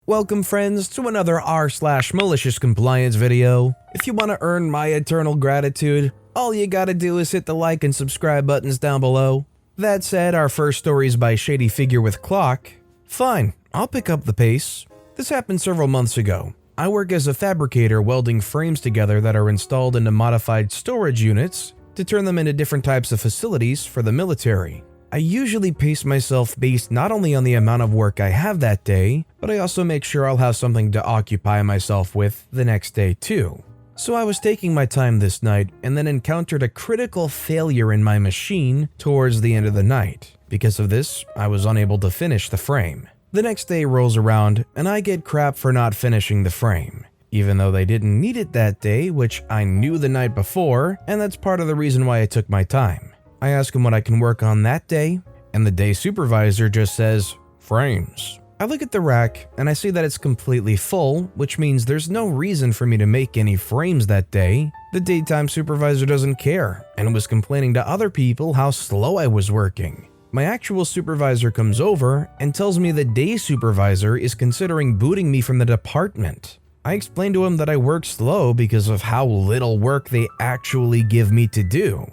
Welcome friends to another r/malicious compliance video. If you want to earn my eternal gratitude, all you gotta do is hit the like and subscribe buttons down below. That said, our first story is by Shady Figure with Clock. Fine, I'll pick up the pace. This happened several months ago. I work as a fabricator welding frames together that are installed into modified storage units to turn them into different types of facilities for the military. I usually pace myself based not only on the amount of work I have that day, but I also make sure I'll have something to occupy myself with the next day too. So I was taking my time this night and then encountered a critical failure in my machine towards the end of the night. Because of this, I was unable to finish the frame. The next day rolls around and I get crap for not finishing the frame, even though they didn't need it that day, which I knew the night before, and that's part of the reason why I took my time. I ask him what I can work on that day, and the day supervisor just says, frames. I look at the rack and I see that it's completely full, which means there's no reason for me to make any frames that day. The daytime supervisor doesn't care and was complaining to other people how slow I was working. My actual supervisor comes over and tells me the day supervisor is considering booting me from the department. I explain to him that I work slow because of how little work they actually give me to do.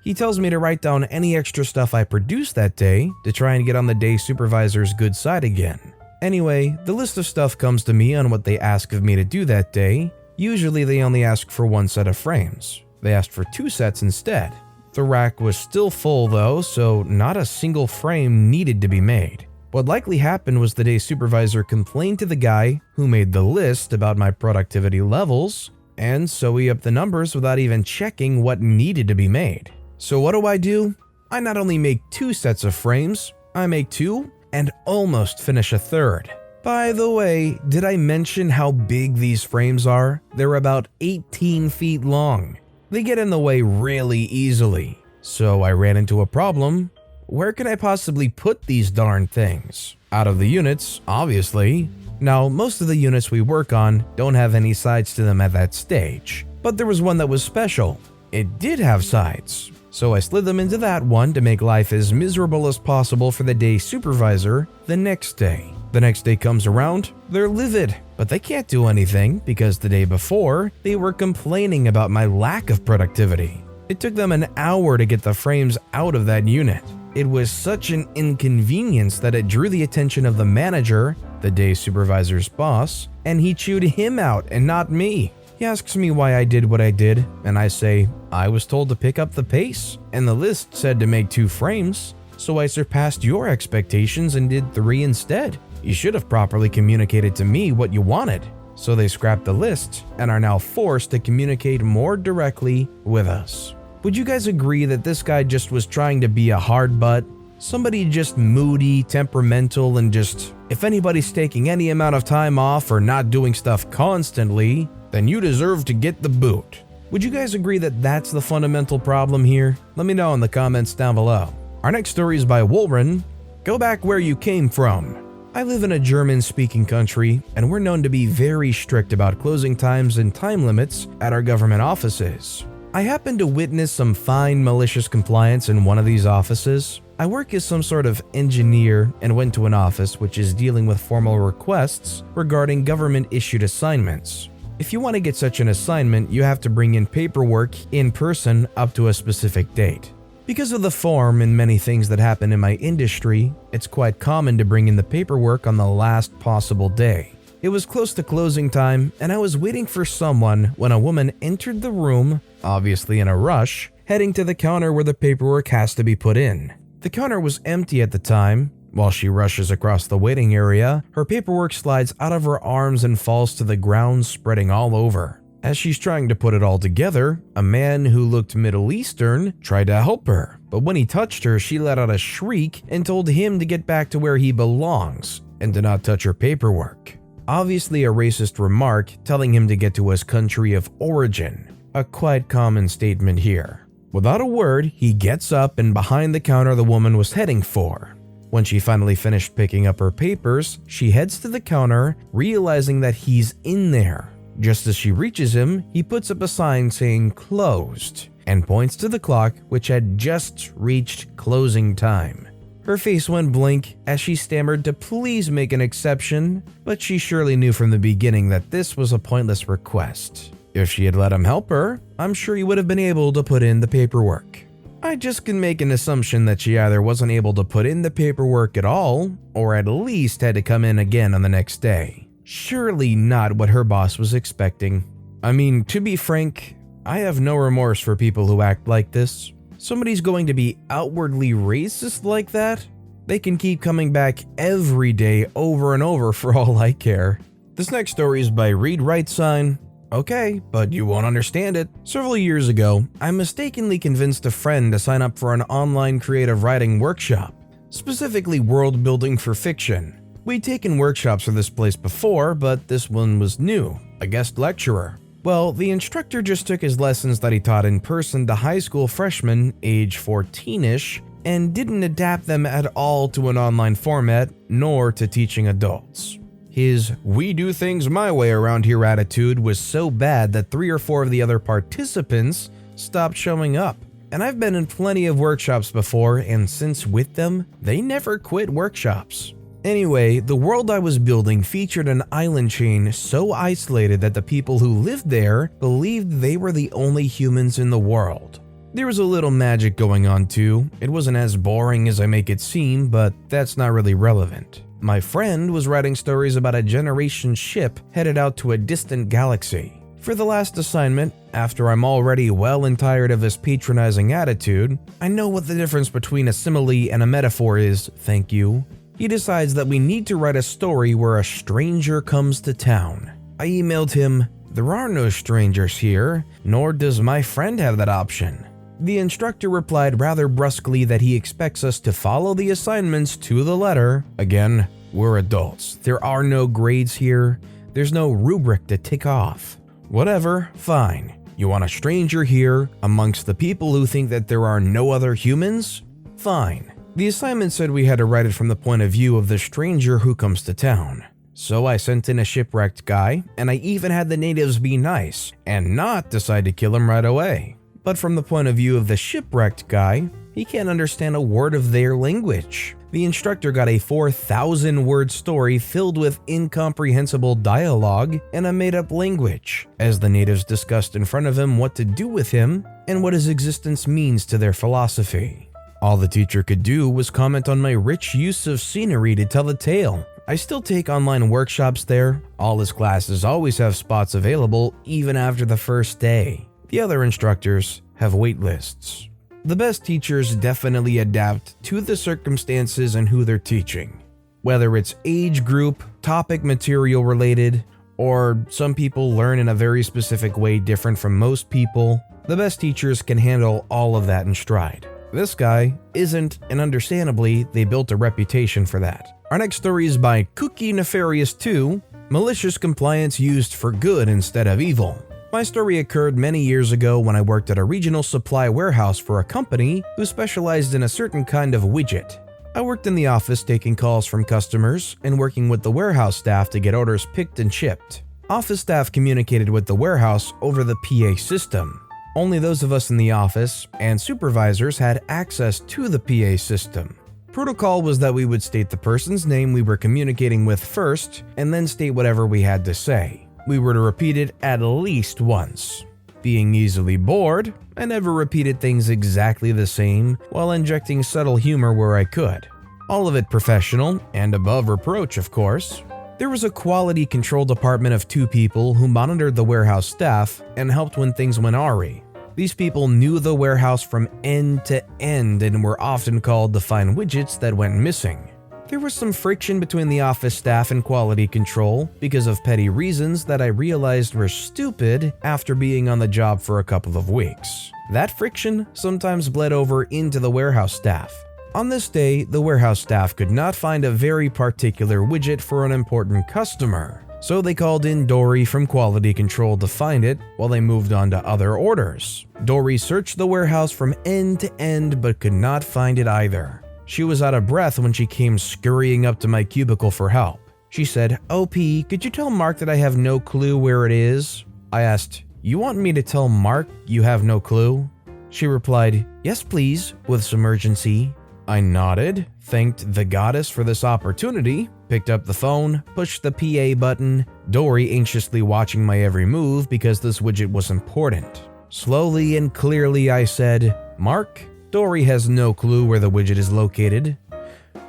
He tells me to write down any extra stuff I produced that day to try and get on the day supervisor's good side again. Anyway, the list of stuff comes to me on what they ask of me to do that day. Usually they only ask for one set of frames. They asked for 2 sets instead. The rack was still full though, so not a single frame needed to be made. What likely happened was the day supervisor complained to the guy who made the list about my productivity levels, and so he upped the numbers without even checking what needed to be made. So what do? I not only make 2 sets of frames, I make 2 and almost finish a 3rd. By the way, did I mention how big these frames are? They're about 18 feet long. They get in the way really easily. So I ran into a problem. Where can I possibly put these darn things? Out of the units, obviously. Now, most of the units we work on don't have any sides to them at that stage, but there was one that was special. It did have sides. So I slid them into that one to make life as miserable as possible for the day supervisor the next day. The next day comes around, they're livid, but they can't do anything because the day before, they were complaining about my lack of productivity. It took them an hour to get the frames out of that unit. It was such an inconvenience that it drew the attention of the manager, the day supervisor's boss, and he chewed him out and not me. He asks me why I did what I did, and I say, I was told to pick up the pace, and the list said to make 2 frames, so I surpassed your expectations and did 3 instead. You should have properly communicated to me what you wanted. So they scrapped the list and are now forced to communicate more directly with us. Would you guys agree that this guy just was trying to be a hard butt? Somebody just moody, temperamental, and just, if anybody's taking any amount of time off or not doing stuff constantly, then you deserve to get the boot. Would you guys agree that that's the fundamental problem here? Let me know in the comments down below. Our next story is by Wolren. Go back where you came from. I live in a German-speaking country, and we're known to be very strict about closing times and time limits at our government offices. I happened to witness some fine malicious compliance in one of these offices. I work as some sort of engineer and went to an office which is dealing with formal requests regarding government-issued assignments. If you want to get such an assignment, you have to bring in paperwork in person up to a specific date. Because of the form and many things that happen in my industry, it's quite common to bring in the paperwork on the last possible day. It was close to closing time, and I was waiting for someone when a woman entered the room, obviously in a rush, heading to the counter where the paperwork has to be put in. The counter was empty at the time. While she rushes across the waiting area, her paperwork slides out of her arms and falls to the ground, spreading all over. As she's trying to put it all together, a man who looked Middle Eastern tried to help her, but when he touched her, she let out a shriek and told him to get back to where he belongs and to not touch her paperwork. Obviously a racist remark telling him to get to his country of origin, a quite common statement here. Without a word, he gets up and behind the counter the woman was heading for. When she finally finished picking up her papers, she heads to the counter, realizing that he's in there. Just as she reaches him, he puts up a sign saying closed and points to the clock which had just reached closing time. Her face went blank as she stammered to please make an exception, but she surely knew from the beginning that this was a pointless request. If she had let him help her, I'm sure he would have been able to put in the paperwork. I just can make an assumption that she either wasn't able to put in the paperwork at all, or at least had to come in again on the next day. Surely not what her boss was expecting. I mean, to be frank, I have no remorse for people who act like this. Somebody's going to be outwardly racist like that? They can keep coming back every day over and over for all I care. This next story is by Read Right Sign. Okay, but you won't understand it. Several years ago, I mistakenly convinced a friend to sign up for an online creative writing workshop, specifically world building for fiction. We'd taken workshops for this place before, but this one was new, a guest lecturer. Well, the instructor just took his lessons that he taught in person to high school freshmen, age 14-ish, and didn't adapt them at all to an online format, nor to teaching adults. His "we do things my way around here" attitude was so bad that 3 or 4 of the other participants stopped showing up. And I've been in plenty of workshops before, and since with them, they never quit workshops. Anyway, the world I was building featured an island chain so isolated that the people who lived there believed they were the only humans in the world. There was a little magic going on too. It wasn't as boring as I make it seem, but that's not really relevant. My friend was writing stories about a generation ship headed out to a distant galaxy. For the last assignment, after I'm already well and tired of his patronizing attitude, I know what the difference between a simile and a metaphor is, thank you. He decides that we need to write a story where a stranger comes to town. I emailed him, "There are no strangers here, nor does my friend have that option." The instructor replied rather brusquely that he expects us to follow the assignments to the letter. Again, we're adults. There are no grades here. There's no rubric to tick off. Whatever, fine. You want a stranger here amongst the people who think that there are no other humans? Fine. The assignment said we had to write it from the point of view of the stranger who comes to town. So I sent in a shipwrecked guy, and I even had the natives be nice and not decide to kill him right away. But from the point of view of the shipwrecked guy, he can't understand a word of their language. The instructor got a 4,000-word story filled with incomprehensible dialogue and a made-up language, as the natives discussed in front of him what to do with him and what his existence means to their philosophy. All the teacher could do was comment on my rich use of scenery to tell the tale. I still take online workshops there. All his classes always have spots available even after the first day. The other instructors have wait lists. The best teachers definitely adapt to the circumstances and who they're teaching. Whether it's age group, topic material related, or some people learn in a very specific way different from most people, the best teachers can handle all of that in stride. This guy isn't, and understandably, they built a reputation for that. Our next story is by Cookie Nefarious 2, Malicious Compliance Used for Good Instead of Evil. My story occurred many years ago when I worked at a regional supply warehouse for a company who specialized in a certain kind of widget. I worked in the office taking calls from customers and working with the warehouse staff to get orders picked and shipped. Office staff communicated with the warehouse over the PA system. Only those of us in the office and supervisors had access to the PA system. Protocol was that we would state the person's name we were communicating with first, and then state whatever we had to say. We were to repeat it at least once. Being easily bored, I never repeated things exactly the same while injecting subtle humor where I could. All of it professional and above reproach, of course. There was a quality control department of 2 people who monitored the warehouse staff and helped when things went awry. These people knew the warehouse from end to end and were often called to find widgets that went missing. There was some friction between the office staff and quality control because of petty reasons that I realized were stupid after being on the job for a couple of weeks. That friction sometimes bled over into the warehouse staff. On this day, the warehouse staff could not find a very particular widget for an important customer. So they called in Dory from quality control to find it while they moved on to other orders. Dory searched the warehouse from end to end but could not find it either. She was out of breath when she came scurrying up to my cubicle for help. She said, "OP, could you tell Mark that I have no clue where it is?" I asked, "You want me to tell Mark you have no clue?" She replied, "Yes please," with some urgency. I nodded, thanked the goddess for this opportunity, picked up the phone, pushed the PA button, Dory anxiously watching my every move because this widget was important. Slowly and clearly I said, "Mark." Dory has no clue where the widget is located.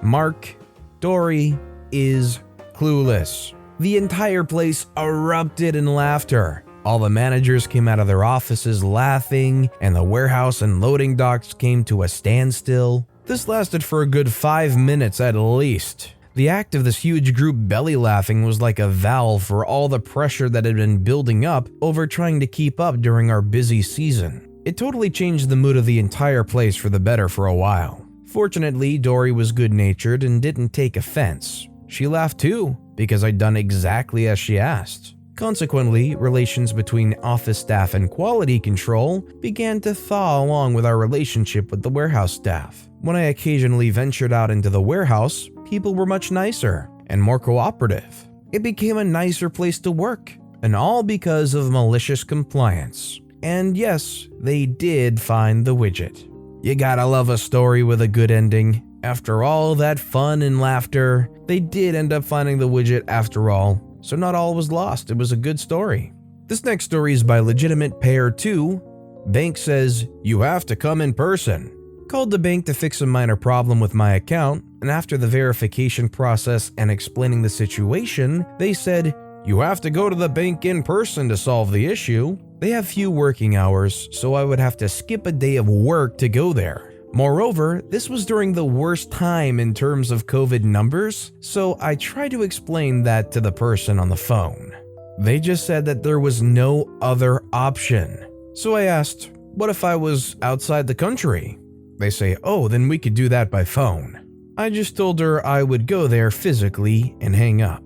"Mark, Dory is clueless." The entire place erupted in laughter. All the managers came out of their offices laughing, and the warehouse and loading docks came to a standstill. This lasted for a good 5 minutes at least. The act of this huge group belly laughing was like a valve for all the pressure that had been building up over trying to keep up during our busy season. It totally changed the mood of the entire place for the better for a while. Fortunately, Dory was good-natured and didn't take offense. She laughed too, because I'd done exactly as she asked. Consequently, relations between office staff and quality control began to thaw along with our relationship with the warehouse staff. When I occasionally ventured out into the warehouse, people were much nicer and more cooperative. It became a nicer place to work, and all because of malicious compliance. And yes, they did find the widget. You gotta love a story with a good ending. After all that fun and laughter, they did end up finding the widget after all, so not all was lost. It was a good story. This next story is by Legitimate Pair 2. Bank says, "You have to come in person." Called the bank to fix a minor problem with my account, and after the verification process and explaining the situation, they said, "You have to go to the bank in person to solve the issue." They have few working hours, so I would have to skip a day of work to go there. Moreover, this was during the worst time in terms of COVID numbers, so I tried to explain that to the person on the phone. They just said that there was no other option. So I asked, "What if I was outside the country?" They say, "Oh, then we could do that by phone." I just told her I would go there physically and hang up.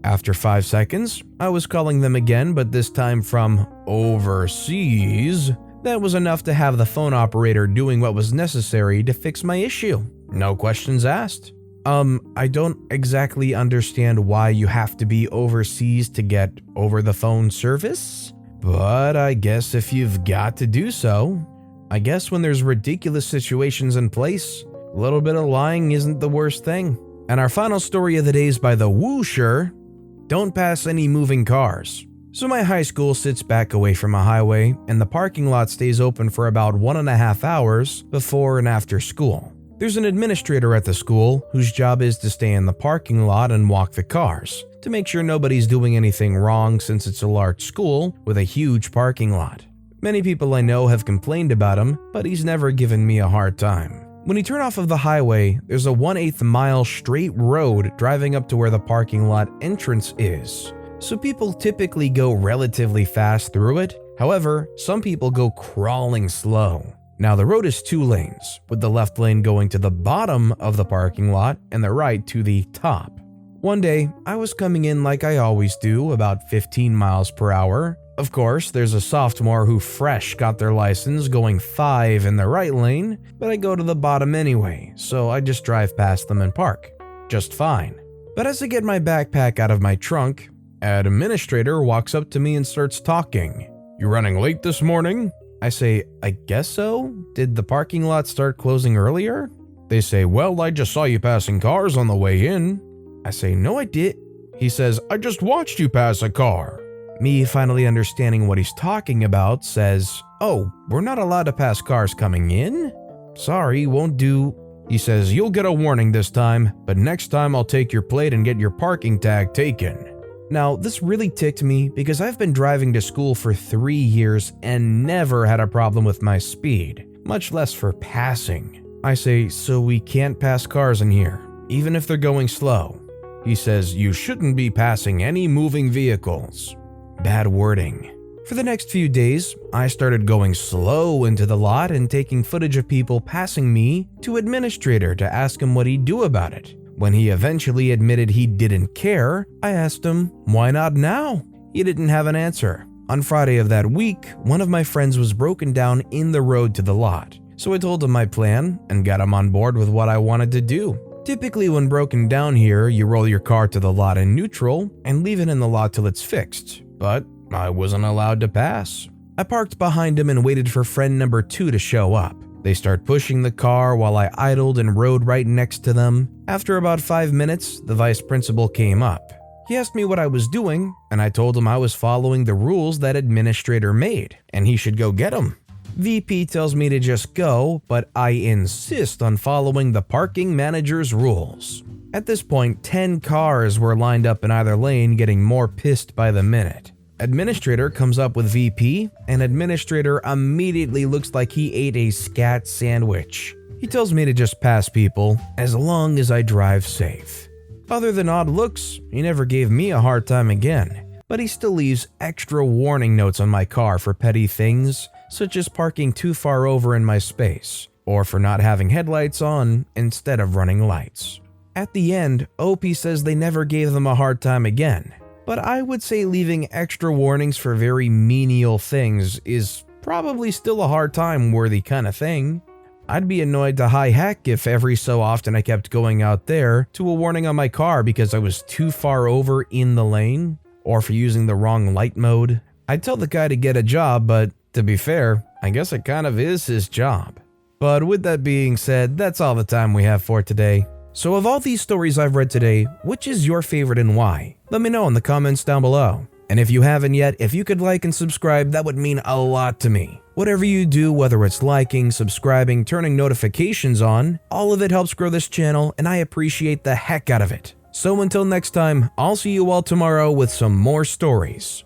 After 5 seconds, I was calling them again, but this time from overseas. That was enough to have the phone operator doing what was necessary to fix my issue. No questions asked. I don't exactly understand why you have to be overseas to get over-the-phone service, but I guess if you've got to do so. I guess when there's ridiculous situations in place, a little bit of lying isn't the worst thing. And our final story of the day is by the Woosher. Don't pass any moving cars. So my high school sits back away from a highway, and the parking lot stays open for about 1.5 hours before and after school. There's an administrator at the school whose job is to stay in the parking lot and walk the cars to make sure nobody's doing anything wrong, since it's a large school with a huge parking lot. Many people I know have complained about him, but he's never given me a hard time. When you turn off of the highway, there's a 1/8 mile straight road driving up to where the parking lot entrance is. So people typically go relatively fast through it. However, some people go crawling slow. Now the road is 2 lanes, with the left lane going to the bottom of the parking lot and the right to the top. One day, I was coming in like I always do, about 15 miles per hour. Of course, there's a sophomore who fresh got their license going 5 in the right lane, but I go to the bottom anyway, so I just drive past them and park. Just fine. But as I get my backpack out of my trunk, an administrator walks up to me and starts talking. "You running late this morning?" I say, "I guess so. Did the parking lot start closing earlier?" They say, "Well, I just saw you passing cars on the way in." I say, "No, I did." He says, "I just watched you pass a car." Me, finally understanding what he's talking about, says, "Oh, we're not allowed to pass cars coming in? Sorry, won't do." He says, "You'll get a warning this time, but next time I'll take your plate and get your parking tag taken." Now, this really ticked me because I've been driving to school for 3 years and never had a problem with my speed, much less for passing. I say, "So we can't pass cars in here, even if they're going slow?" He says, "You shouldn't be passing any moving vehicles." Bad wording. For the next few days, I started going slow into the lot and taking footage of people passing me to administrator to ask him what he'd do about it. When he eventually admitted he didn't care, I asked him, "Why not now?" He didn't have an answer. On Friday of that week, one of my friends was broken down in the road to the lot, so I told him my plan and got him on board with what I wanted to do. Typically when broken down here, you roll your car to the lot in neutral and leave it in the lot till it's fixed. But I wasn't allowed to pass. I parked behind him and waited for friend number 2 to show up. They start pushing the car while I idled and rode right next to them. After about 5 minutes, the vice principal came up. He asked me what I was doing, and I told him I was following the rules that administrator made, and he should go get them. VP tells me to just go, but I insist on following the parking manager's rules. At this point, 10 cars were lined up in either lane, getting more pissed by the minute. Administrator comes up with VP, and administrator immediately looks like he ate a scat sandwich. He tells me to just pass people, as long as I drive safe. Other than odd looks, he never gave me a hard time again, but he still leaves extra warning notes on my car for petty things, such as parking too far over in my space, or for not having headlights on instead of running lights. At the end, OP says they never gave them a hard time again, but I would say leaving extra warnings for very menial things is probably still a hard time worthy kind of thing. I'd be annoyed to high heck if every so often I kept going out there to a warning on my car because I was too far over in the lane, or for using the wrong light mode. I'd tell the guy to get a job, but to be fair, I guess it kind of is his job. But with that being said, that's all the time we have for today. So of all these stories I've read today, which is your favorite and why? Let me know in the comments down below. And if you haven't yet, if you could like and subscribe, that would mean a lot to me. Whatever you do, whether it's liking, subscribing, turning notifications on, all of it helps grow this channel and I appreciate the heck out of it. So until next time, I'll see you all tomorrow with some more stories.